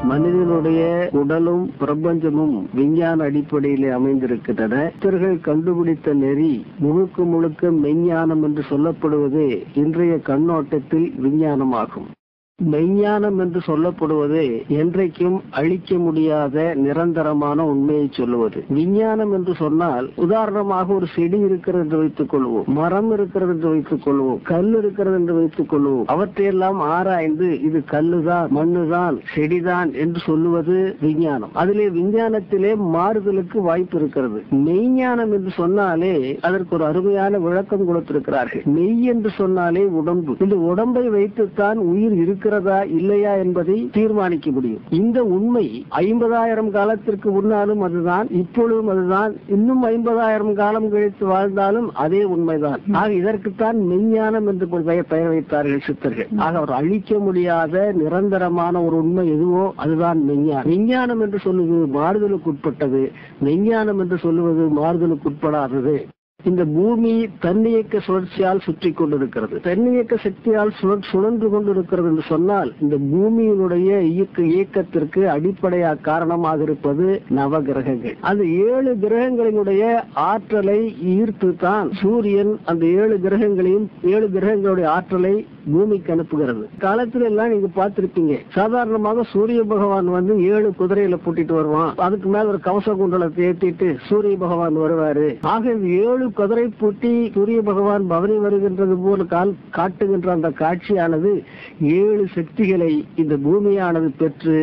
மனிதனுடைய உடலும் பிரபஞ்சமும் விஞ்ஞான அடிப்படையிலே அமைந்திருக்கின்றன. சித்தர்கள் கண்டுபிடித்த நெறி முழுக்க முழுக்க மெய்ஞானம் என்று சொல்லப்படுவது இன்றைய கண்ணோட்டத்தில் விஞ்ஞானமாகும். மெய்ஞானம் என்று சொல்லப்படுவது என்றைக்கும் அழிக்க முடியாத நிரந்தரமான உண்மையை சொல்லுவது. விஞ்ஞானம் என்று சொன்னால் உதாரணமாக ஒரு செடி இருக்கிறது என்று வைத்துக் கொள்வோம், மரம் இருக்கிறது என்று வைத்துக் கொள்வோம், கல் இருக்கிறது என்று வைத்துக் கொள்வோம். அவற்றையெல்லாம் ஆராய்ந்து இது கல்லுதான், மண்ணுதான், செடிதான் என்று சொல்லுவது விஞ்ஞானம். அதிலே விஞ்ஞானத்திலே மாறுதலுக்கு வாய்ப்பு இருக்கிறது. மெய்ஞானம் என்று சொன்னாலே அதற்கு ஒரு அருமையான விளக்கம் கொடுத்திருக்கிறார்கள். மெய் என்று சொன்னாலே உடம்பு. இந்த உடம்பை வைத்துத்தான் உயிர் இருக்கிறதா இல்லையா என்பதை தீர்மானிக்க முடியும். இந்த உண்மை 50,000 காலத்திற்கு முன்னாலும் அதுதான், இப்பொழுதும் அதுதான், இன்னும் 50,000 காலம் கழித்து வாழ்ந்தாலும் அதே உண்மைதான். ஆக இதற்குத்தான் மெய்ஞானம் என்று பெயர் வைத்தார்கள் சித்தர்கள். ஆக அவர் அழிக்க முடியாத நிரந்தரமான ஒரு உண்மை எதுவோ அதுதான் மெய்ஞானம். விஞ்ஞானம் என்று சொல்லுவது மாறுதலுக்கு உட்பட்டது, மெய்ஞானம் என்று சொல்லுவது மாறுதலுக்கு உட்படாதது. இந்த பூமி தன்னியக்க சுழற்சியால் சுற்றி கொண்டிருக்கிறது. தன்னியக்க சக்தியால் சுழன்று கொண்டிருக்கிறது என்று சொன்னால் இந்த பூமியினுடைய இயக்கத்திற்கு அடிப்படையாக காரணமாக இருப்பது நவகிரகங்கள். அந்த 7 கிரகங்களினுடைய ஆற்றலை ஈர்த்து தான் சூரியன் அந்த 7 கிரகங்களையும் 7 கிரகங்களுடைய ஆற்றலை பூமிக்கு அனுப்புகிறது. காலத்துல எல்லாம் நீங்க பார்த்திருப்பீங்க, சாதாரணமாக சூரிய பகவான் 7 குதிரையில பூட்டிட்டு வருவான், அதுக்கு மேல ஒரு கவச குண்டலத்தை ஏற்றிட்டு சூரிய பகவான் வருவாரு. ஆக 7 குதிரை பூட்டி சூரிய பகவான் பவனி வருகின்றது போல காட்டுகின்ற அந்த காட்சியானது 7 சக்திகளை இந்த பூமியானது பெற்று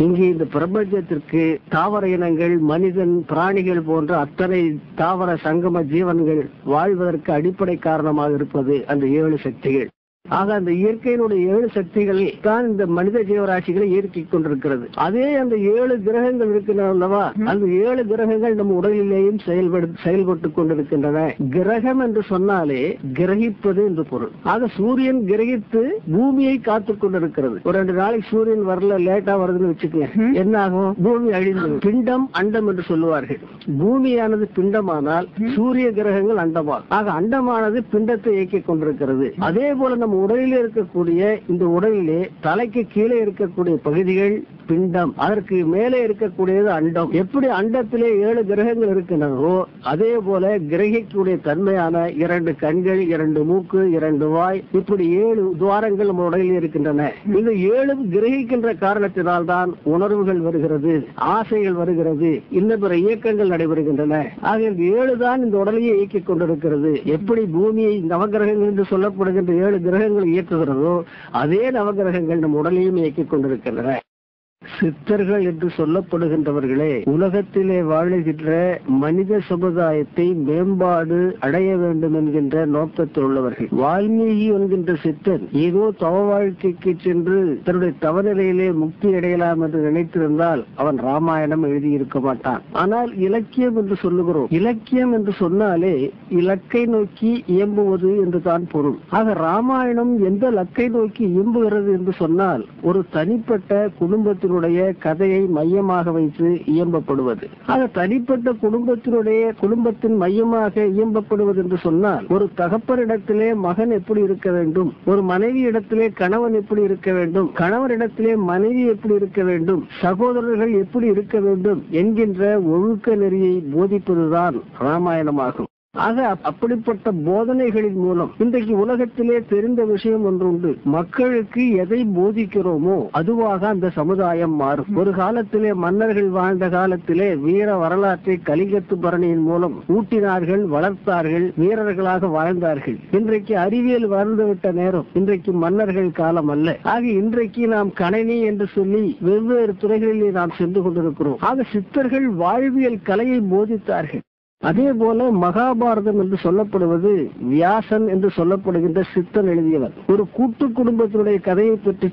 இங்கே இந்த பிரபஞ்சத்திற்கு தாவர இனங்கள், மனிதன், பிராணிகள் போன்ற அத்தனை தாவர சங்கம ஜீவன்கள் வாழ்வதற்கு அடிப்படை காரணமாக இருப்பது அந்த 7 சக்திகள். ஆக அந்த இயற்கையினுடைய 7 சக்திகள் தான் இந்த மனித ஜீவராசிகளை இயற்கை கொண்டிருக்கிறது. அதே அந்த 7 கிரகங்கள் இருக்கின்றன அல்லவா, அந்த 7 கிரகங்கள் நம் உடலிலேயும் செயல்பட்டு கொண்டிருக்கின்றன. கிரகம் என்று சொன்னாலே கிரகிப்பது என்று பொருள். ஆக சூரியன் கிரகித்து பூமியை காத்து கொண்டிருக்கிறது. ஒரு 2 நாளைக்கு சூரியன் வரல, லேட்டா வருதுன்னு வச்சுக்கோங்க, என்ன ஆகும்? பூமி அழிந்து பிண்டம் அண்டம் என்று சொல்லுவார்கள். பூமியானது பிண்டமானால் சூரிய கிரகங்கள் அண்டமாகும். ஆக அண்டமானது பிண்டத்தை இயக்கிக் கொண்டிருக்கிறது. அதே போல நம்ம உடலில் இருக்கக்கூடிய இந்த உடலிலே தலைக்கு கீழே இருக்கக்கூடிய பகுதிகள் பிண்டம், அதற்கு மேலே இருக்கக்கூடியது அண்டம். எப்படி அண்டத்திலே 7 கிரகங்கள் இருக்கின்றனோ அதே போல கிரகிக்கக்கூடிய தன்மையான 2 கண்கள், 2 மூக்கு, 2 வாய், இப்படி 7 துவாரங்கள் நம்ம உடலில் இருக்கின்றன. இந்த 7 கிரகிக்கின்ற காரணத்தினால் தான் உணர்வுகள் வருகிறது, ஆசைகள் வருகிறது, இன்னும் பிற இயக்கங்கள் நடைபெறுகின்றன. ஆக இந்த 7 தான் இந்த உடலையே இயக்கிக் கொண்டிருக்கிறது. எப்படி பூமியை நவகிரகங்கள் என்று சொல்லப்படுகின்ற 7 கிரகங்கள் இயக்குகிறதோ அதே நவகிரகங்கள் நம் உடலையும் இயக்கிக் கொண்டிருக்கின்றன. சித்தர்கள் என்று சொல்லப்படுகின்றவர்களே உலகத்திலே வாழுகின்ற மனித சமுதாயத்தை மேம்பாடு அடைய வேண்டும் என்கின்ற நோக்கத்தில் உள்ளவர்கள். வால்மீகி என்கின்ற சித்தன் ஏதோ தவ வாழ்க்கைக்கு சென்று தன்னுடைய தவநிலையிலே முக்தி அடையலாம் என்று நினைத்திருந்தால் அவன் ராமாயணம் எழுதியிருக்க மாட்டான். ஆனால் இலக்கியம் என்று சொல்லுகிறோம். இலக்கியம் என்று சொன்னாலே இலக்கை நோக்கி இயம்புவது என்று தான் பொருள். ஆக ராமாயணம் எந்த லக்கை நோக்கி இயம்புகிறது என்று சொன்னால் ஒரு தனிப்பட்ட குடும்பத்தினுடைய கதையை மையமாக வைத்து இயம்பப்படுவது. ஆக தனிப்பட்ட குடும்பத்தின் மையமாக இயம்பப்படுவது என்று சொன்னால் ஒரு தகப்பனிடத்திலே மகன் எப்படி இருக்க வேண்டும், ஒரு மனைவி இடத்திலே கணவன் எப்படி இருக்க வேண்டும், கணவரிடத்திலே மனைவி எப்படி இருக்க வேண்டும், சகோதரர்கள் எப்படி இருக்க வேண்டும் என்கின்ற ஒழுக்க நெறியை போதிப்பதுதான் ராமாயணமாகும். ஆக அப்படிப்பட்ட போதனைகளின் மூலம் இன்றைக்கு உலகத்திலே தெரிந்த விஷயம் ஒன்று உண்டு. மக்களுக்கு எதை போதிக்கிறோமோ அதுவாக அந்த சமுதாயம் மாறும். ஒரு காலத்திலே மன்னர்கள் வாழ்ந்த காலத்திலே வீர வரலாற்றை கலிங்கத்து பரணியின் மூலம் ஊட்டினார்கள், வளர்த்தார்கள், வீரர்களாக வாழ்ந்தார்கள். இன்றைக்கு அறிவியல் வளர்ந்துவிட்ட நேரம், இன்றைக்கு மன்னர்கள் காலம் அல்ல. ஆக இன்றைக்கு நாம் கணினி என்று சொல்லி வெவ்வேறு துறைகளிலே நாம் சென்று கொண்டிருக்கிறோம். ஆக சித்தர்கள் வாழ்வியல் கலையை போதித்தார்கள். அதே போல மகாபாரதம் என்று சொல்லப்படுவது வியாசன் என்று சொல்லப்படுகின்ற சித்தன் எழுதியவர். ஒரு கூட்டு குடும்பத்தினுடைய கதையை பற்றி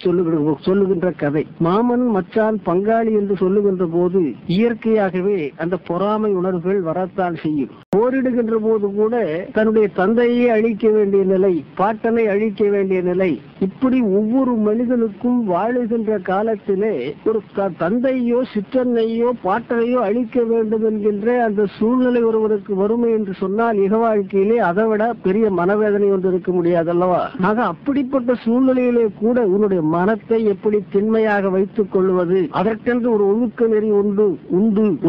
சொல்லுகின்ற கதை. மாமன், மச்சான், பங்காளி என்று சொல்லுகின்ற போது இயற்கையாகவே அந்த பொறாமை உணர்வுகள் வரத்தான் செய்யும். போரிடுகின்ற போது கூட தன்னுடைய தந்தையை அழிக்க வேண்டிய நிலை, பாட்டனை அழிக்க வேண்டிய நிலை, இப்படி ஒவ்வொரு மனிதனுக்கும் வாழுகின்ற காலத்திலே ஒரு தந்தையோ சிற்றன்னையோ பாட்டனையோ அழிக்க வேண்டும் என்கின்ற அந்த சூழ்நிலை ஒருவருக்கு வறுமை என்று சொன்னால் இக வாழ்க்கையிலே அதை விட பெரிய மனவேதனை ஒன்று இருக்க முடியாது அல்லவா? ஆக அப்படிப்பட்ட சூழ்நிலையிலே கூட உன்னுடைய மனத்தை எப்படி திண்மையாக வைத்துக் கொள்வது, அதற்கென்று ஒரு ஒழுக்க நெறி உண்டு,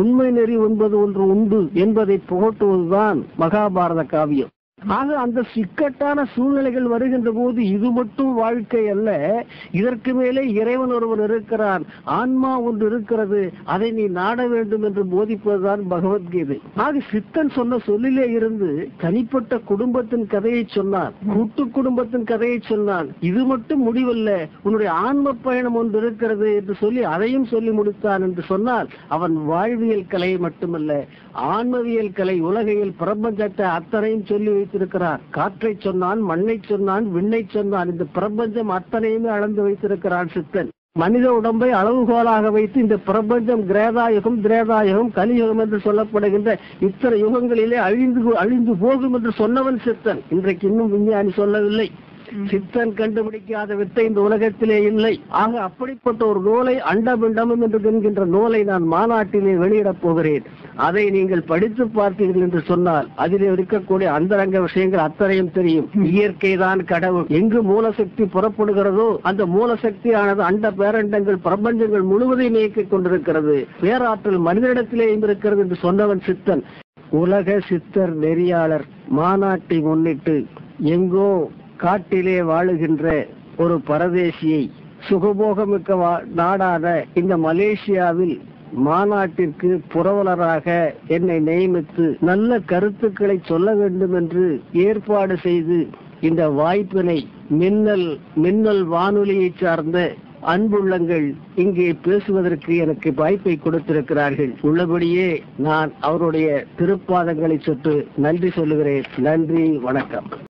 உண்மை நெறி என்பது ஒன்று உண்டு என்பதை புகட்டுவதுதான் மகாபாரத காவியம். ஆக அந்த சிக்கட்டான சூழ்நிலைகள் வருகின்ற போது இது மட்டும் வாழ்க்கை அல்ல, இதற்கு மேலே இறைவன் ஒருவன் இருக்கிறான், ஆன்மா ஒன்று இருக்கிறது, அதை நீ நாட வேண்டும் என்று போதிப்பதுதான் பகவத்கீதை. ஆக சித்தன் சொன்ன சொல்லிலே இருந்து தனிப்பட்ட குடும்பத்தின் கதையை சொன்னான், கூட்டு குடும்பத்தின் கதையை சொன்னான். இது மட்டும் முடிவல்ல, உன்னுடைய ஆன்ம பயணம் ஒன்று இருக்கிறது என்று சொல்லி அதையும் சொல்லி முடித்தான் என்று சொன்னால் அவன் வாழ்வியல் கலை மட்டுமல்ல, ஆன்மவியல் கலை, உலகையில் பிரபஞ்சத்தை அத்தனையும் சொல்லி வைத்திருக்கிறார். காற்றை சொன்னான், மண்ணை சொன்னான், விண்ணை சொன்னான், இந்த பிரபஞ்சம் அத்தனையுமே அளந்து வைத்திருக்கிறான் சித்தன். மனித உடம்பை அளவுகோலாக வைத்து இந்த பிரபஞ்சம் கிரேதாயுகம், திரேதாயுகம், கலியுகம் என்று சொல்லப்படுகின்ற இத்தனை யுகங்களிலே அழிந்து போகும் என்று சொன்னவன் சித்தன். இன்றைக்கு இன்னும் விஞ்ஞானி சொல்லவில்லை. சித்தன் கண்டுபிடிக்காத வித்தை இந்த உலகத்திலே இல்லை. ஆக அப்படிப்பட்ட ஒரு நூலை, அண்டபிண்டமும் என்று என்கின்ற நூலை நான் மாநாட்டிலே வெளியிடப் போகிறேன். அதை நீங்கள் படித்து பார்த்தீர்கள் என்று சொன்னால் அதில் இருக்கக்கூடிய அந்தரங்க விஷயங்கள் அத்தனையும் தெரியும். இயற்கை தான் கடவுள். எங்கு மூலசக்தி புறப்படுகிறதோ அந்த மூலசக்தியானது அண்ட பேரண்டங்கள் பிரபஞ்சங்கள் முழுவதையும் இயக்கிக் கொண்டிருக்கிறது. பேராற்றல் மனிதனிடத்திலேயும் இருக்கிறது என்று சொன்னவன் சித்தன். உலக சித்தர் நெறியாளர் மாநாட்டை முன்னிட்டு எங்கோ காட்டிலே வாழுகின்ற ஒரு பரதேசியை சுகபோகமிக்க நாடான இந்த மலேசியாவில் மாநாட்டிற்கு புரவலராக என்னை நியமித்து நல்ல கருத்துக்களை சொல்ல வேண்டும் என்று ஏற்பாடு செய்து இந்த வாய்ப்பினை மின்னல் வானொலியை சார்ந்த அன்புள்ளங்கள் இங்கே பேசுவதற்கு எனக்கு வாய்ப்பை கொடுத்திருக்கிறார்கள். உள்ளபடியே நான் அவருடைய திருப்பாதங்களை சொட்டு நன்றி சொல்லுகிறேன். நன்றி, வணக்கம்.